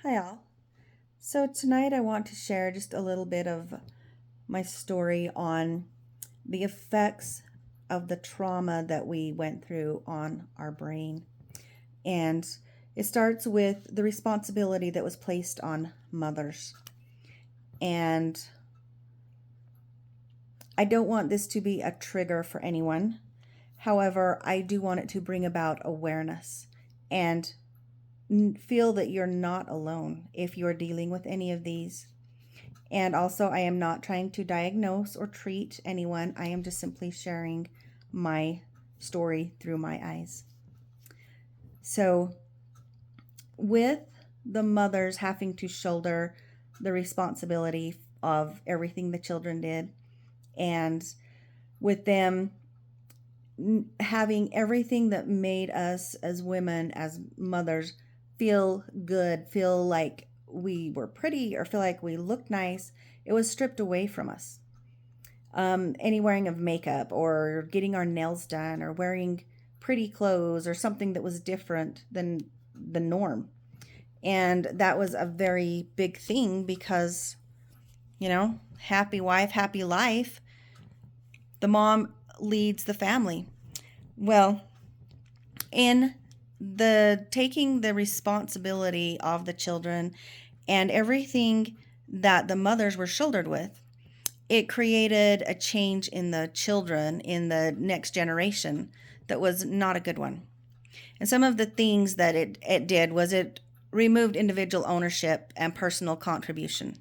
Hi, all. So, tonight I want to share just a little bit of my story on the effects of the trauma that we went through on our brain. And it starts with the responsibility that was placed on mothers. And I don't want this to be a trigger for anyone. However, I do want it to bring about awareness and feel that you're not alone if you're dealing with any of these. And also, I am not trying to diagnose or treat anyone. I am just simply sharing my story through my eyes. So, with the mothers having to shoulder the responsibility of everything the children did, and with them having everything that made us as women, as mothers, feel good, feel like we were pretty, or feel like we looked nice, it was stripped away from us. Any wearing of makeup, or getting our nails done, or wearing pretty clothes, or something that was different than the norm. And that was a very big thing because, happy wife, happy life. The mom leads the family. Well, in the taking the responsibility of the children and everything that the mothers were shouldered with, it created a change in the children, in the next generation, that was not a good one. And some of the things that it did was it removed individual ownership and personal contribution.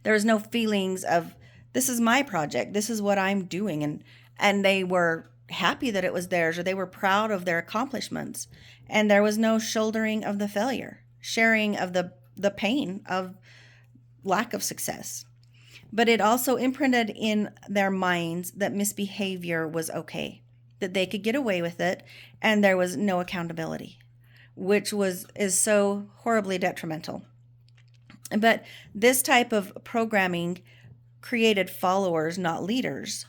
There was no feelings of, this is my project, this is what I'm doing, and they were happy that it was theirs, or they were proud of their accomplishments. And there was no shouldering of the failure, sharing of the pain of lack of success. But it also imprinted in their minds that misbehavior was okay, that they could get away with it, and there was no accountability, which is so horribly detrimental. But this type of programming created followers, not leaders,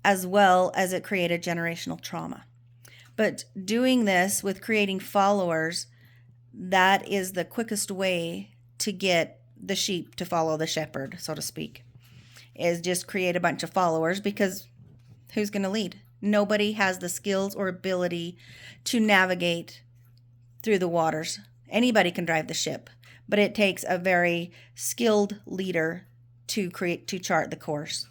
as well as it created generational trauma. But doing this with creating followers, that is the quickest way to get the sheep to follow the shepherd, so to speak, is just create a bunch of followers, because who's going to lead? Nobody has the skills or ability to navigate through the waters. Anybody can drive the ship, but it takes a very skilled leader to chart the course.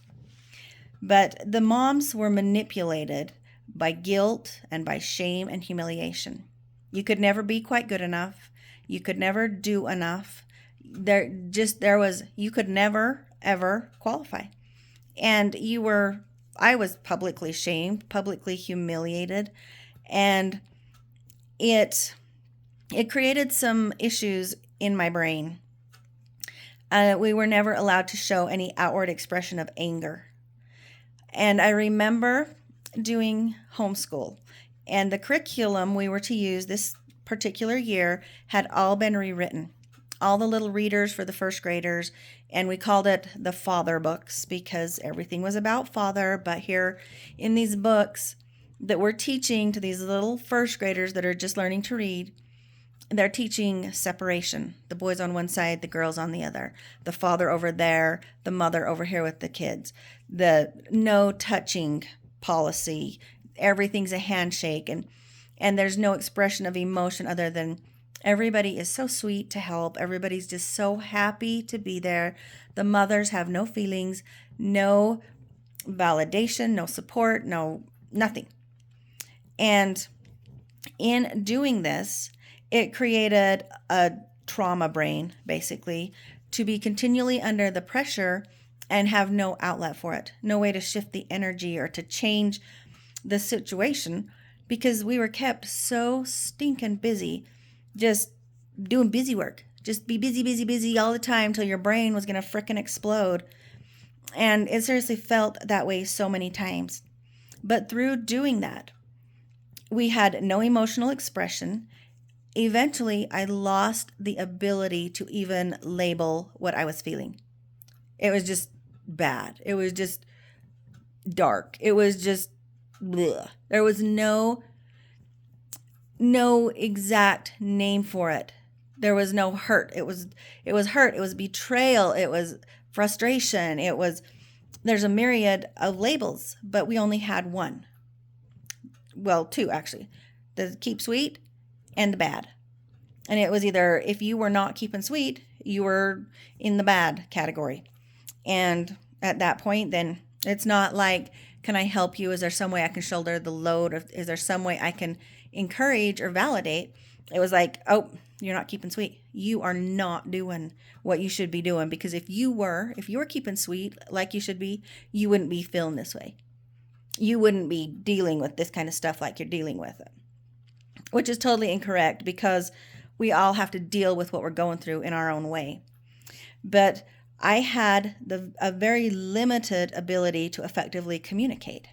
But the moms were manipulated by guilt and by shame and humiliation. You could never be quite good enough. You could never do enough. You could never ever qualify. And I was publicly shamed, publicly humiliated, and it created some issues in my brain. We were never allowed to show any outward expression of anger. And I remember doing homeschool, and the curriculum we were to use this particular year had all been rewritten. All the little readers for the first graders, and we called it the father books because everything was about father. But here in these books that we're teaching to these little first graders that are just learning to read, they're teaching separation. The boys on one side, the girls on the other. The father over there, the mother over here with the kids. The no touching policy. Everything's a handshake, and there's no expression of emotion other than everybody is so sweet to help. Everybody's just so happy to be there. The mothers have no feelings, no validation, no support, no nothing. And in doing this, it created a trauma brain, basically, to be continually under the pressure and have no outlet for it, no way to shift the energy or to change the situation, because we were kept so stinking busy, just doing busy work. Just be busy, busy, busy all the time till your brain was going to frickin' explode. And it seriously felt that way so many times. But through doing that, we had no emotional expression. Eventually, I lost the ability to even label what I was feeling. It was just bad. It was just dark. It was just bleh. There was no exact name for it. There was no hurt. It was hurt. It was betrayal. It was frustration. There's a myriad of labels, but we only had one. Well, two actually. The keep sweet and the bad. And it was either, if you were not keeping sweet, you were in the bad category. And at that point, then it's not like, can I help you? Is there some way I can shoulder the load? Or is there some way I can encourage or validate? It was like, oh, you're not keeping sweet. You are not doing what you should be doing, because if you were keeping sweet like you should be, you wouldn't be feeling this way. You wouldn't be dealing with this kind of stuff like you're dealing with it, which is totally incorrect, because we all have to deal with what we're going through in our own way. But I had a very limited ability to effectively communicate.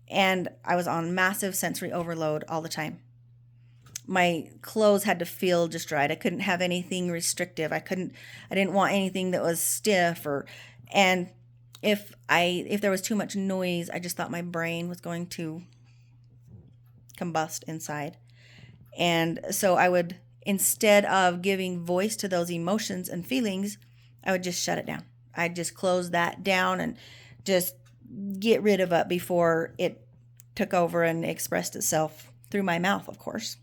And I was on massive sensory overload all the time. My clothes had to feel just right. I couldn't have anything restrictive. I didn't want anything that was stiff, and if there was too much noise, I just thought my brain was going to combust inside. And so I would, instead of giving voice to those emotions and feelings, I would just shut it down. I'd just close that down and just get rid of it before it took over and expressed itself through my mouth, of course.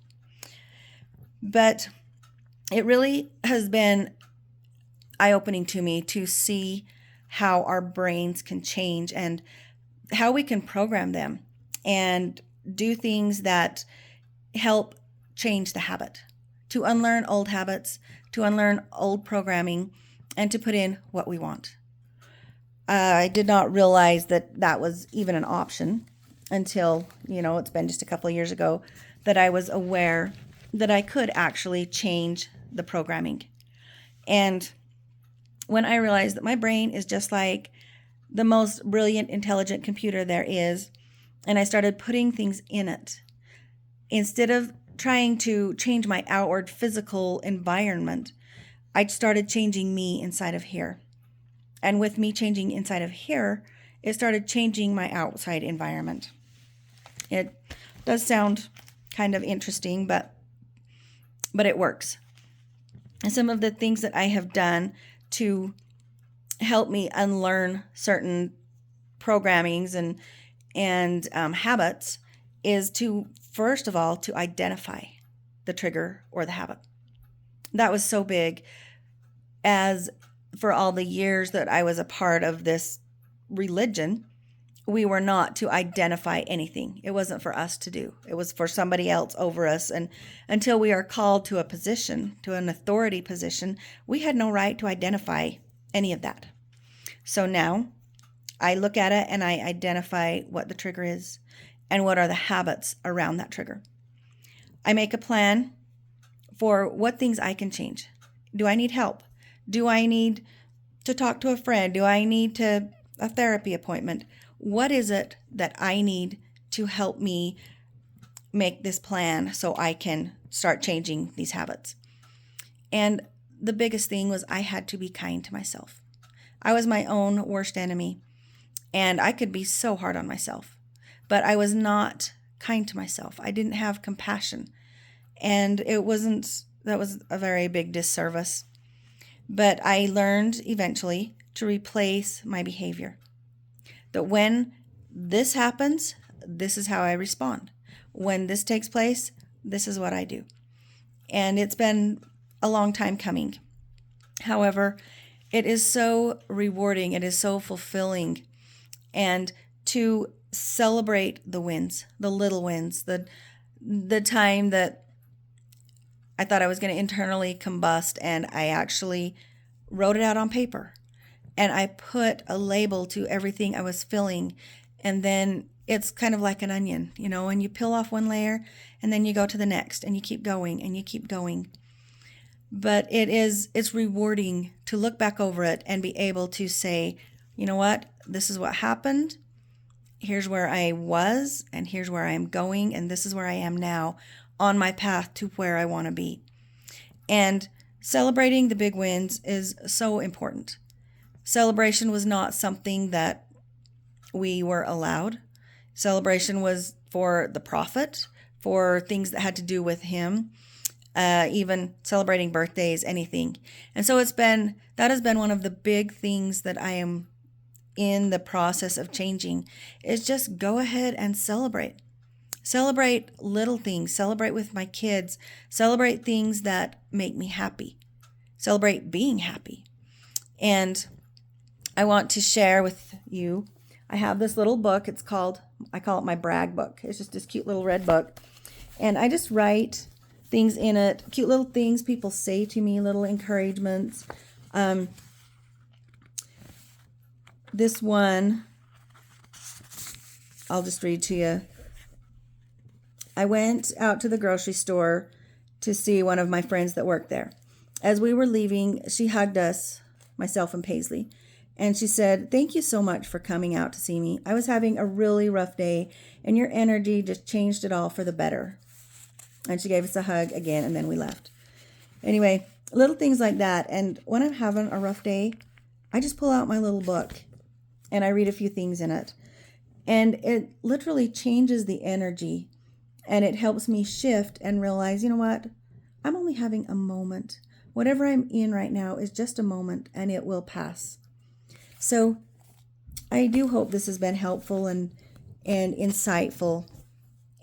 But it really has been eye-opening to me to see how our brains can change and how we can program them and do things that help change the habit, to unlearn old habits, to unlearn old programming, and to put in what we want. I did not realize that was even an option until, it's been just a couple of years ago that I was aware that I could actually change the programming. And when I realized that my brain is just like the most brilliant, intelligent computer there is, and I started putting things in it, instead of trying to change my outward physical environment, I started changing me inside of here. And with me changing inside of here, it started changing my outside environment. It does sound kind of interesting, but it works. And some of the things that I have done to help me unlearn certain programmings and habits is to, first of all, to identify the trigger or the habit. That was so big, as for all the years that I was a part of this religion, we were not to identify anything. It wasn't for us to do. It was for somebody else over us. And until we are called to a position, to an authority position, we had no right to identify any of that. So now I look at it and I identify what the trigger is and what are the habits around that trigger. I make a plan for what things I can change. Do I need help? Do I need to talk to a friend? Do I need a therapy appointment? What is it that I need to help me make this plan so I can start changing these habits? And the biggest thing was I had to be kind to myself. I was my own worst enemy, and I could be so hard on myself, but I was not kind to myself. I didn't have compassion, and that was a very big disservice. But I learned eventually to replace my behavior. That when this happens, this is how I respond. When this takes place, this is what I do. And it's been a long time coming. However, it is so rewarding. It is so fulfilling. And to celebrate the wins, the little wins, the time that I thought I was going to internally combust, and I actually wrote it out on paper. And I put a label to everything I was feeling. And then it's kind of like an onion, and you peel off one layer and then you go to the next and you keep going and you keep going. But it's rewarding to look back over it and be able to say, you know what, this is what happened. Here's where I was, and here's where I am going. And this is where I am now on my path to where I want to be. And celebrating the big wins is so important. Celebration was not something that we were allowed. Celebration was for the prophet, for things that had to do with him. even celebrating birthdays, anything. And so that has been one of the big things that I am in the process of changing, is just go ahead and celebrate. Celebrate little things, celebrate with my kids, celebrate things that make me happy, celebrate being happy. And I want to share with you, I have this little book. I call it my brag book. It's just this cute little red book. And I just write things in it, cute little things people say to me, little encouragements. This one, I'll just read to you. I went out to the grocery store to see one of my friends that worked there. As we were leaving, she hugged us, myself and Paisley, and she said, "Thank you so much for coming out to see me. I was having a really rough day, and your energy just changed it all for the better." And she gave us a hug again, and then we left. Anyway, little things like that. And when I'm having a rough day, I just pull out my little book, and I read a few things in it. And it literally changes the energy. And it helps me shift and realize, you know what? I'm only having a moment. Whatever I'm in right now is just a moment, and it will pass. So I do hope this has been helpful and insightful.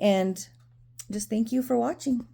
And just thank you for watching.